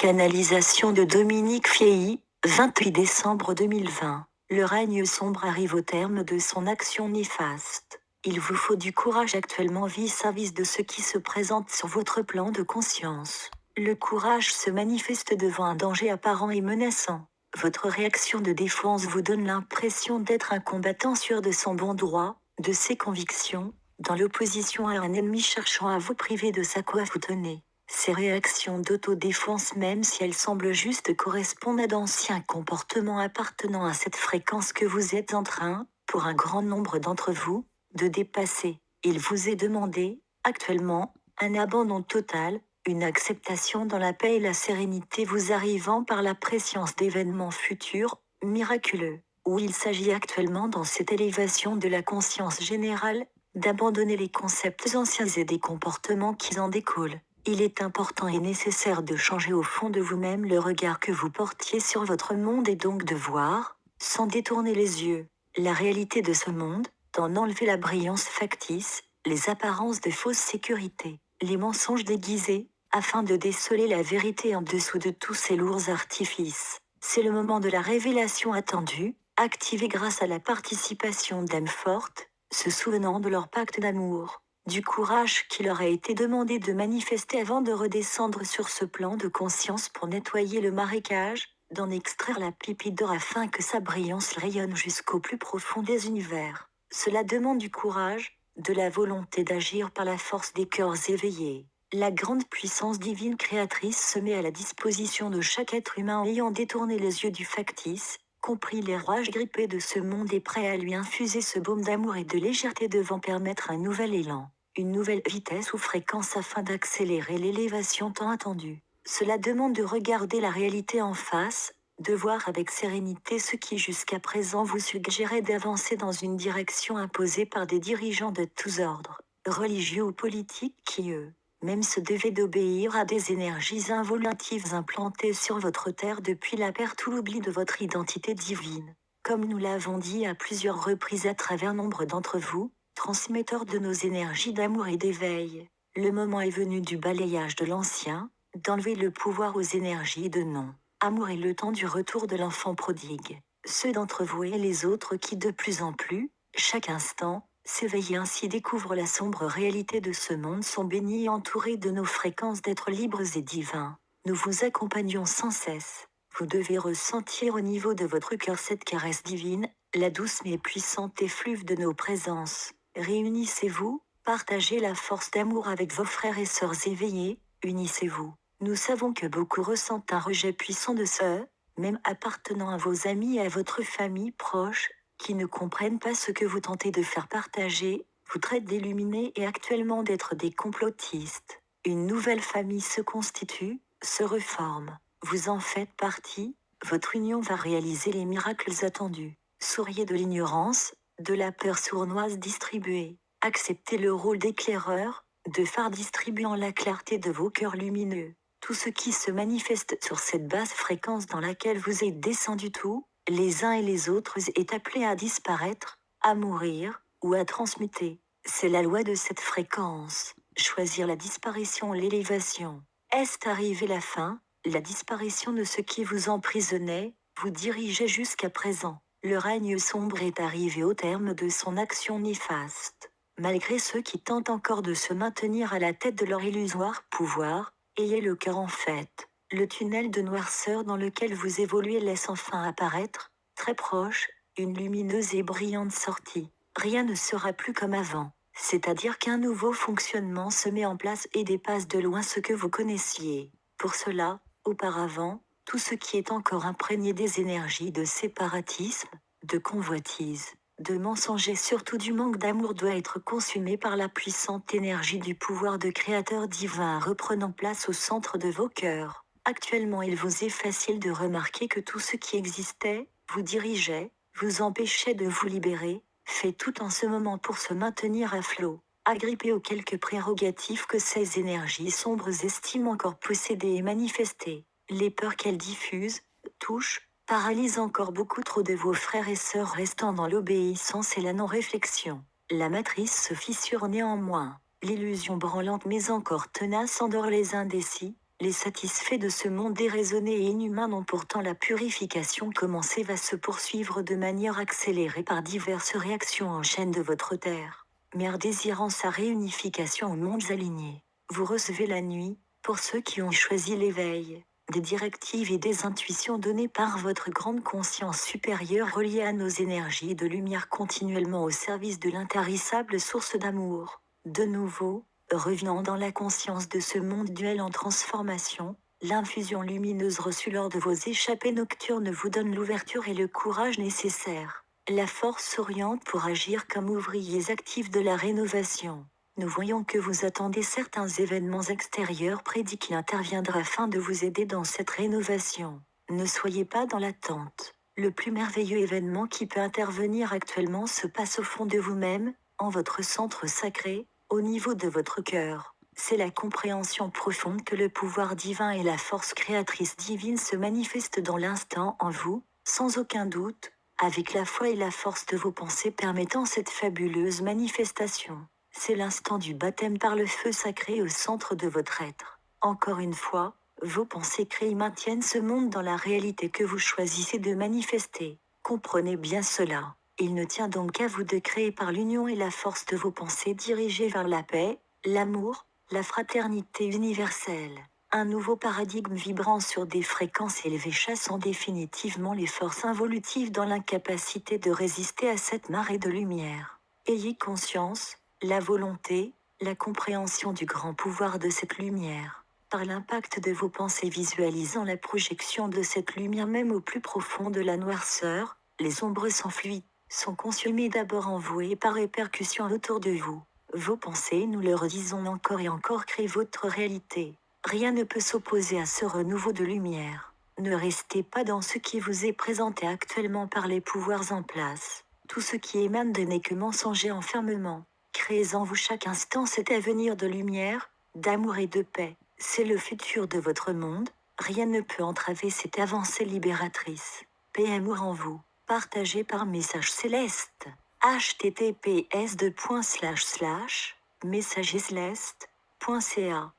Canalisation de Dominique Fieilly, 28 décembre 2020. Le règne sombre arrive au terme de son action néfaste. Il vous faut du courage actuellement vis-à-vis de ce qui se présente sur votre plan de conscience. Le courage se manifeste devant un danger apparent et menaçant. Votre réaction de défense vous donne l'impression d'être un combattant sûr de son bon droit, de ses convictions, dans l'opposition à un ennemi cherchant à vous priver de sa quoi vous tenez. Ces réactions d'autodéfense, même si elles semblent justes, correspondent à d'anciens comportements appartenant à cette fréquence que vous êtes en train, pour un grand nombre d'entre vous, de dépasser. Il vous est demandé, actuellement, un abandon total, une acceptation dans la paix et la sérénité vous arrivant par la préscience d'événements futurs, miraculeux, où il s'agit actuellement dans cette élévation de la conscience générale, d'abandonner les concepts anciens et des comportements qui en découlent. Il est important et nécessaire de changer au fond de vous-même le regard que vous portiez sur votre monde et donc de voir, sans détourner les yeux, la réalité de ce monde, d'en enlever la brillance factice, les apparences de fausse sécurité, les mensonges déguisés, afin de déceler la vérité en dessous de tous ces lourds artifices. C'est le moment de la révélation attendue, activée grâce à la participation d'âmes fortes, se souvenant de leur pacte d'amour, du courage qui leur a été demandé de manifester avant de redescendre sur ce plan de conscience pour nettoyer le marécage, d'en extraire la pépite d'or afin que sa brillance rayonne jusqu'au plus profond des univers. Cela demande du courage, de la volonté d'agir par la force des cœurs éveillés. La grande puissance divine créatrice se met à la disposition de chaque être humain ayant détourné les yeux du factice, compris les rouages grippés de ce monde et prêt à lui infuser ce baume d'amour et de légèreté devant permettre un nouvel élan, une nouvelle vitesse ou fréquence afin d'accélérer l'élévation tant attendue. Cela demande de regarder la réalité en face, de voir avec sérénité ce qui jusqu'à présent vous suggérait d'avancer dans une direction imposée par des dirigeants de tous ordres, religieux ou politiques qui, eux, même se devaient d'obéir à des énergies involontives implantées sur votre terre depuis la perte ou l'oubli de votre identité divine. Comme nous l'avons dit à plusieurs reprises à travers nombre d'entre vous, transmetteurs de nos énergies d'amour et d'éveil, le moment est venu du balayage de l'ancien, d'enlever le pouvoir aux énergies de non. Amour est le temps du retour de l'enfant prodigue. Ceux d'entre vous et les autres qui de plus en plus, chaque instant, s'éveiller ainsi découvrent la sombre réalité de ce monde sont bénis et entourés de nos fréquences d'êtres libres et divins. Nous vous accompagnons sans cesse. Vous devez ressentir au niveau de votre cœur cette caresse divine, la douce mais puissante effluve de nos présences. Réunissez-vous, partagez la force d'amour avec vos frères et sœurs éveillés, unissez-vous. Nous savons que beaucoup ressentent un rejet puissant de ceux, même appartenant à vos amis et à votre famille proche, qui ne comprennent pas ce que vous tentez de faire partager, vous traitent d'illuminés et actuellement d'être des complotistes. Une nouvelle famille se constitue, se reforme. Vous en faites partie, votre union va réaliser les miracles attendus. Souriez de l'ignorance, de la peur sournoise distribuée. Acceptez le rôle d'éclaireur, de phare distribuant la clarté de vos cœurs lumineux. Tout ce qui se manifeste sur cette basse fréquence dans laquelle vous êtes descendu tout, les uns et les autres est appelé à disparaître, à mourir, ou à transmuter. C'est la loi de cette fréquence. Choisir la disparition ou l'élévation. Est arrivé la fin, la disparition de ce qui vous emprisonnait, vous dirigeait jusqu'à présent. Le règne sombre est arrivé au terme de son action néfaste. Malgré ceux qui tentent encore de se maintenir à la tête de leur illusoire pouvoir, ayez le cœur en fête. Le tunnel de noirceur dans lequel vous évoluez laisse enfin apparaître, très proche, une lumineuse et brillante sortie. Rien ne sera plus comme avant, c'est-à-dire qu'un nouveau fonctionnement se met en place et dépasse de loin ce que vous connaissiez. Pour cela, auparavant, tout ce qui est encore imprégné des énergies de séparatisme, de convoitise, de mensonges et surtout du manque d'amour doit être consumé par la puissante énergie du pouvoir de Créateur divin reprenant place au centre de vos cœurs. Actuellement, il vous est facile de remarquer que tout ce qui existait, vous dirigeait, vous empêchait de vous libérer, fait tout en ce moment pour se maintenir à flot, agrippé aux quelques prérogatives que ces énergies sombres estiment encore posséder et manifester. Les peurs qu'elles diffusent, touchent, paralysent encore beaucoup trop de vos frères et sœurs restant dans l'obéissance et la non-réflexion. La matrice se fissure néanmoins. L'illusion branlante mais encore tenace endort les indécis, Les satisfaits de ce monde déraisonné et inhumain dont pourtant la purification commencée va se poursuivre de manière accélérée par diverses réactions en chaîne de votre terre, mère désirant sa réunification aux mondes alignés. Vous recevez la nuit, pour ceux qui ont choisi l'éveil, des directives et des intuitions données par votre grande conscience supérieure reliée à nos énergies de lumière continuellement au service de l'intarissable source d'amour. De nouveau, revenant dans la conscience de ce monde duel en transformation, l'infusion lumineuse reçue lors de vos échappées nocturnes vous donne l'ouverture et le courage nécessaires. La force s'oriente pour agir comme ouvriers actifs de la rénovation. Nous voyons que vous attendez certains événements extérieurs prédits qui interviendront afin de vous aider dans cette rénovation. Ne soyez pas dans l'attente. Le plus merveilleux événement qui peut intervenir actuellement se passe au fond de vous-même, en votre centre sacré, au niveau de votre cœur. C'est la compréhension profonde que le pouvoir divin et la force créatrice divine se manifestent dans l'instant en vous, sans aucun doute, avec la foi et la force de vos pensées permettant cette fabuleuse manifestation. C'est l'instant du baptême par le feu sacré au centre de votre être. Encore une fois, vos pensées créées maintiennent ce monde dans la réalité que vous choisissez de manifester. Comprenez bien cela. Il ne tient donc qu'à vous de créer par l'union et la force de vos pensées dirigées vers la paix, l'amour, la fraternité universelle. Un nouveau paradigme vibrant sur des fréquences élevées chassant définitivement les forces involutives dans l'incapacité de résister à cette marée de lumière. Ayez conscience, la volonté, la compréhension du grand pouvoir de cette lumière. Par l'impact de vos pensées visualisant la projection de cette lumière même au plus profond de la noirceur, les ombres s'enfuient, sont consumées d'abord en vous et par répercussion autour de vous. Vos pensées, nous le redisons encore et encore, créent votre réalité. Rien ne peut s'opposer à ce renouveau de lumière. Ne restez pas dans ce qui vous est présenté actuellement par les pouvoirs en place. Tout ce qui émane de n'est que mensonger enfermement. Créez en vous chaque instant cet avenir de lumière, d'amour et de paix. C'est le futur de votre monde. Rien ne peut entraver cette avancée libératrice. Paix et amour en vous. Partagé par message céleste. https://messageslest.ca